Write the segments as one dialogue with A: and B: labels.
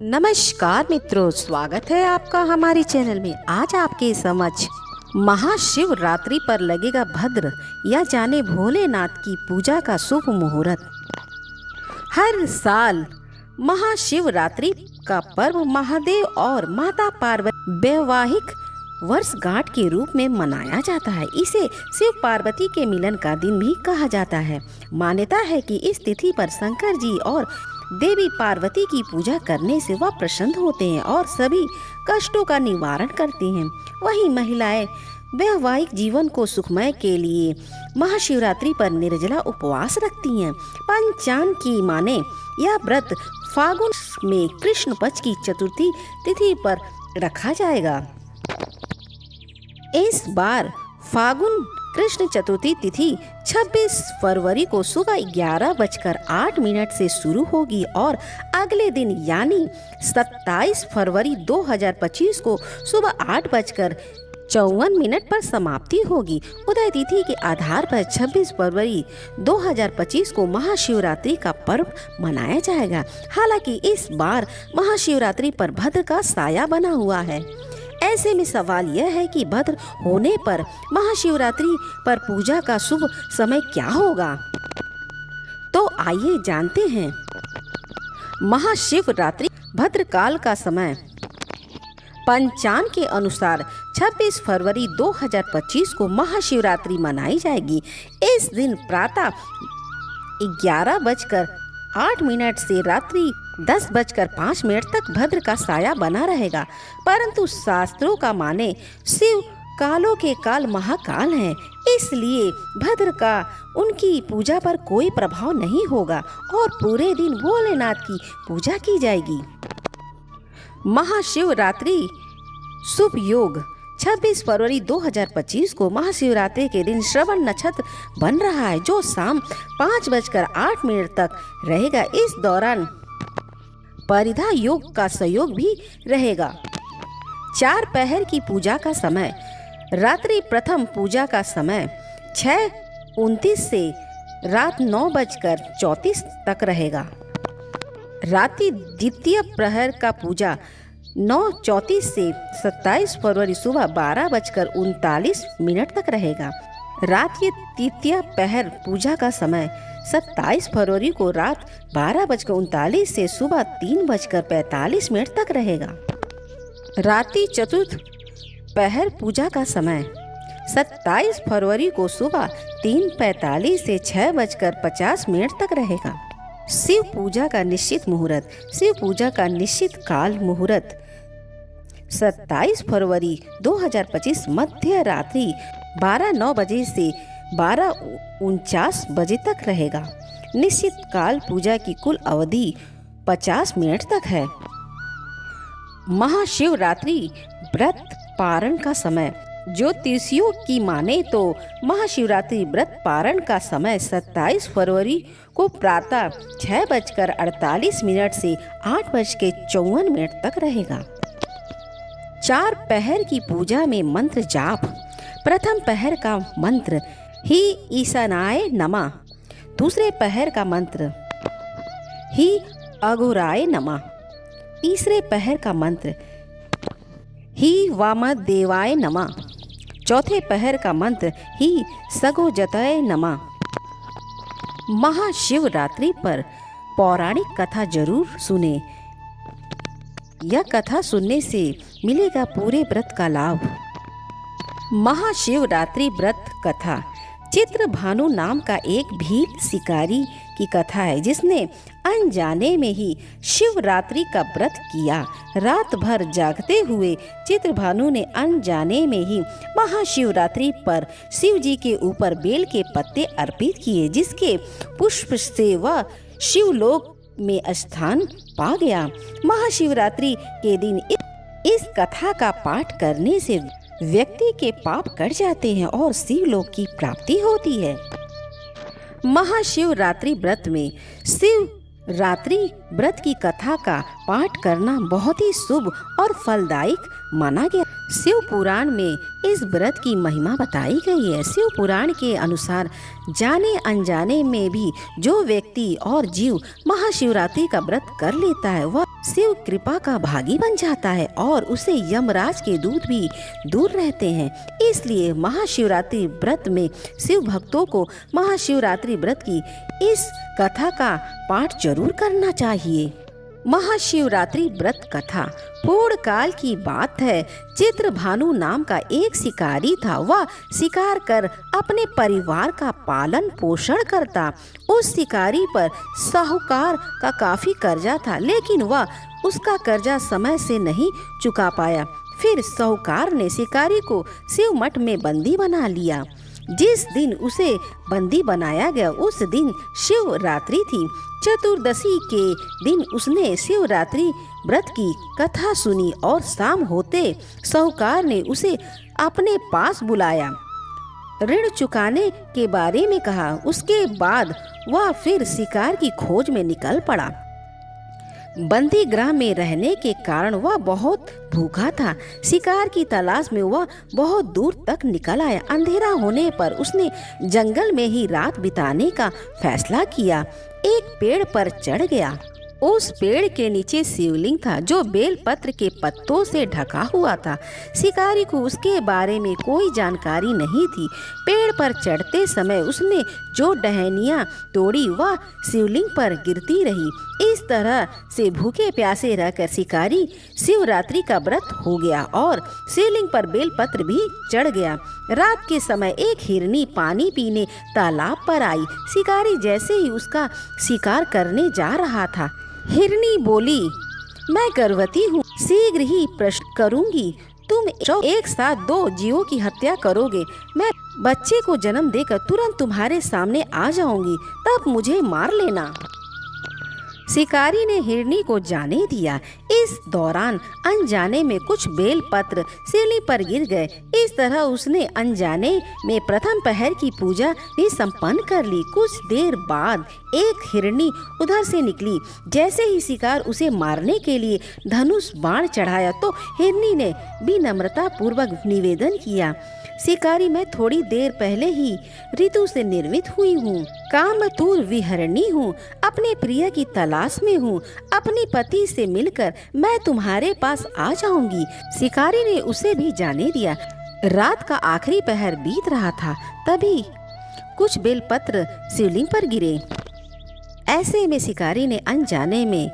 A: नमस्कार मित्रों, स्वागत है आपका हमारे चैनल में। आज आपके समक्ष महाशिवरात्रि पर लगेगा भद्र या जाने भोलेनाथ की पूजा का शुभ मुहूर्त। हर साल महाशिवरात्रि का पर्व महादेव और माता पार्वती वैवाहिक वर्षगांठ के रूप में मनाया जाता है। इसे शिव पार्वती के मिलन का दिन भी कहा जाता है। मान्यता है कि इस तिथि पर शंकर जी और देवी पार्वती की पूजा करने से वह प्रसन्न होते हैं और सभी कष्टों का निवारण करते हैं। वहीं महिलाएं वैवाहिक जीवन को सुखमय के लिए महाशिवरात्रि पर निर्जला उपवास रखती हैं। पंचांग की माने यह व्रत फागुन में कृष्ण पक्ष की चतुर्थी तिथि पर रखा जाएगा। इस बार फागुन कृष्ण चतुर्थी तिथि 26 फरवरी को सुबह 11:08 से शुरू होगी और अगले दिन यानी 27 फरवरी 2025 को सुबह 8:54 पर समाप्ति होगी। उदय तिथि के आधार पर 26 फरवरी 2025 को महाशिवरात्रि का पर्व मनाया जाएगा। हालांकि इस बार महाशिवरात्रि पर भद्र का साया बना हुआ है। ऐसे में सवाल यह है कि भद्र होने पर महाशिवरात्रि पर पूजा का शुभ समय क्या होगा। तो आइए जानते हैं। महाशिवरात्रि भद्रकाल का समय पंचांग के अनुसार 26 फरवरी 2025 को महाशिवरात्रि मनाई जाएगी। इस दिन प्रातः 11:08 से रात्रि 10:05 तक भद्र का साया बना रहेगा। परंतु शास्त्रों का माने शिव कालों के काल महाकाल हैं, इसलिए भद्र का उनकी पूजा पर कोई प्रभाव नहीं होगा और पूरे दिन भोलेनाथ की पूजा की जाएगी। महाशिवरात्रि शुभ योग 26 फरवरी 2025 को महाशिवरात्रि के दिन श्रवण नक्षत्र बन रहा है, जो शाम 5:08 तक रहेगा। इस दौरान परिधा योग का सहयोग भी रहेगा। 4 पहर की पूजा का समय रात्रि प्रथम पूजा का समय 6:29 से रात 9:34 तक रहेगा। रात्रि द्वितीय प्रहर का पूजा 9:34 से 27 फरवरी सुबह 12:39 तक रहेगा। रात के तृतीय पहर पूजा का समय 27 फरवरी को रात 12:39 से सुबह 3:45 तक रहेगा। रात्रि चतुर्थ पहर पूजा का समय 27 फरवरी को सुबह 3:45 से 6:50 तक रहेगा। शिव पूजा का निश्चित मुहूर्त। शिव पूजा का निश्चित काल मुहूर्त 27 फरवरी 2025 मध्य रात्रि 12:09 से 12:49 तक रहेगा। निश्चित काल पूजा की कुल अवधि 50 मिनट तक है। महाशिवरात्रि व्रत पारण का समय ज्योतिषियों की माने तो महाशिवरात्रि व्रत पारण का समय 27 फरवरी को प्रातः 6:48 से 8:54 तक रहेगा। 4 पहर की पूजा में मंत्र जाप। प्रथम पहर का मंत्र ही ईशानाय नमः। दूसरे पहर का मंत्र ही अघोराय नमः। तीसरे पहर का मंत्र ही वामदेवाय नमः। चौथे पहर का मंत्र ही सगोजतय नमः। महाशिवरात्रि पर पौराणिक कथा जरूर सुने। यह कथा सुनने से मिलेगा पूरे व्रत का लाभ। महाशिवरात्रि व्रत कथा चित्रभानु नाम का एक भील शिकारी की कथा है, जिसने अनजाने में ही शिवरात्रि का व्रत किया। रात भर जागते हुए चित्रभानु ने अनजाने में ही महाशिवरात्रि पर शिव जी के ऊपर बेल के पत्ते अर्पित किए, जिसके पुष्प से वह शिवलोक में स्थान पा गया। महाशिवरात्रि के दिन इस कथा का पाठ करने से व्यक्ति के पाप कट जाते हैं और शिवलोक की प्राप्ति होती है। महाशिवरात्रि व्रत में शिवरात्रि व्रत की कथा का पाठ करना बहुत ही शुभ और फलदायक माना गया। शिव पुराण में इस व्रत की महिमा बताई गई है। शिव पुराण के अनुसार जाने अनजाने में भी जो व्यक्ति और जीव महाशिवरात्रि का व्रत कर लेता है, वह शिव कृपा का भागी बन जाता है और उसे यमराज के दूत भी दूर रहते हैं। इसलिए महाशिवरात्रि व्रत में शिव भक्तों को महाशिवरात्रि व्रत की इस कथा का पाठ जरूर करना चाहिए। महाशिवरात्रि व्रत कथा। पूर्ण काल की बात है। चित्रभानु नाम का एक शिकारी था। वह शिकार कर अपने परिवार का पालन पोषण करता। उस शिकारी पर साहूकार का काफी कर्जा था, लेकिन वह उसका कर्जा समय से नहीं चुका पाया। फिर साहूकार ने शिकारी को शिव मठ में बंदी बना लिया। जिस दिन उसे बंदी बनाया गया उस दिन शिवरात्रि थी। चतुर्दशी के दिन उसने शिवरात्रि व्रत की कथा सुनी और शाम होते साहूकार ने उसे अपने पास बुलाया, ऋण चुकाने के बारे में कहा। उसके बाद वह फिर शिकार की खोज में निकल पड़ा। बंदी गृह में रहने के कारण वह बहुत भूखा था। शिकार की तलाश में वह बहुत दूर तक निकल आया। अंधेरा होने पर उसने जंगल में ही रात बिताने का फैसला किया। एक पेड़ पर चढ़ गया। उस पेड़ के नीचे शिवलिंग था जो बेलपत्र के पत्तों से ढका हुआ था। शिकारी को उसके बारे में कोई जानकारी नहीं थी। पेड़ पर चढ़ते समय उसने जो टहनियाँ तोड़ी वह शिवलिंग पर गिरती रही। इस तरह से भूखे प्यासे रहकर शिकारी शिवरात्रि का व्रत हो गया और शिवलिंग पर बेलपत्र भी चढ़ गया। रात के समय एक हिरनी पानी पीने तालाब पर आई। शिकारी जैसे ही उसका शिकार करने जा रहा था, हिरनी बोली, मैं गर्भवती हूँ, शीघ्र ही प्रसव करूंगी। तुम एक साथ 2 जीवों की हत्या करोगे। मैं बच्चे को जन्म देकर तुरंत तुम्हारे सामने आ जाऊंगी, तब मुझे मार लेना। शिकारी ने हिरनी को जाने दिया। इस दौरान अनजाने में कुछ बेल पत्र शिवलिंग पर गिर गए। इस तरह उसने अनजाने में प्रथम पहर की पूजा भी संपन्न कर ली। कुछ देर बाद एक हिरनी उधर से निकली। जैसे ही शिकार उसे मारने के लिए धनुष बाण चढ़ाया तो हिरनी ने विनम्रता पूर्वक निवेदन किया, शिकारी, मैं थोड़ी देर पहले ही ऋतु से निर्मित हुई हूँ। कामतुर विहरणी हूँ। अपने प्रिय की तलाश में हूँ। अपने पति से मिलकर मैं तुम्हारे पास आ जाऊंगी। शिकारी ने उसे भी जाने दिया। रात का आखिरी पहर बीत रहा था, तभी कुछ बेलपत्र शिवलिंग पर गिरे। ऐसे में शिकारी ने अनजाने में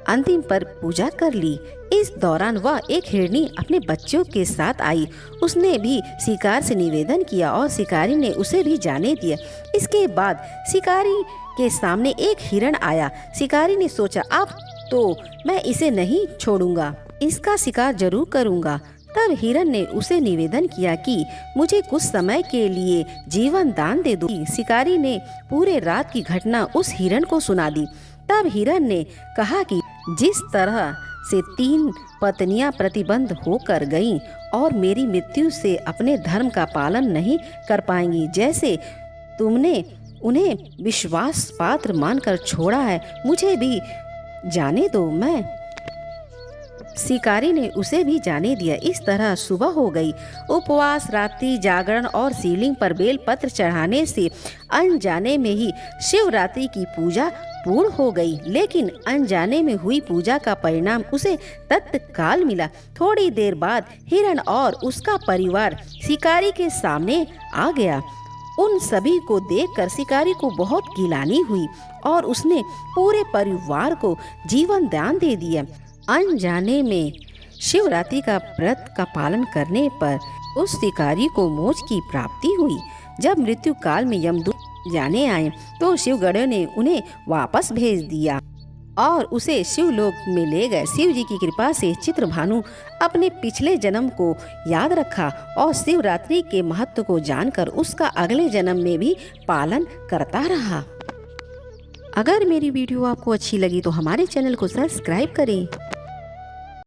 A: अंतिम पर पूजा कर ली। इस दौरान वह एक हिरनी अपने बच्चों के साथ आई। उसने भी शिकार से निवेदन किया और शिकारी ने उसे भी जाने दिया। इसके बाद शिकारी के सामने एक हिरण आया। शिकारी ने सोचा, अब तो मैं इसे नहीं छोड़ूंगा, इसका शिकार जरूर करूंगा। तब हिरण ने उसे निवेदन किया कि मुझे कुछ समय के लिए जीवन दान दे दो। शिकारी ने पूरे रात की घटना उस हिरण को सुना दी। तब हिरण ने कहा कि जिस तरह से 3 पत्नियां प्रतिबंध होकर गईं और मेरी मृत्यु से अपने धर्म का पालन नहीं कर पाएंगी, जैसे तुमने उन्हें विश्वास पात्र मानकर छोड़ा है, मुझे भी जाने दो। मैं शिकारी ने उसे भी जाने दिया। इस तरह सुबह हो गई। उपवास, रात्रि जागरण और शिवलिंग पर बेल पत्र चढ़ाने से अनजाने में ही शिवरात्रि की पूजा पूर्ण हो गई। लेकिन अनजाने में हुई पूजा का परिणाम उसे तत्काल मिला। थोड़ी देर बाद हिरण और उसका परिवार शिकारी के सामने आ गया। उन सभी को देखकर शिकारी को बहुत गिलानी हुई और उसने पूरे परिवार को जीवन दान दे दिया। अनजाने में शिवरात्रि का व्रत का पालन करने पर उस शिकारी को मोक्ष की प्राप्ति हुई। जब मृत्यु काल में यमदूत जाने आए तो शिवगणों ने उन्हें वापस भेज दिया और उसे शिवलोक में ले गए। शिव जी की कृपा से चित्रभानु अपने पिछले जन्म को याद रखा और शिवरात्रि के महत्व को जानकर उसका अगले जन्म में भी पालन करता रहा। अगर मेरी वीडियो आपको अच्छी लगी तो हमारे चैनल को सब्सक्राइब करें।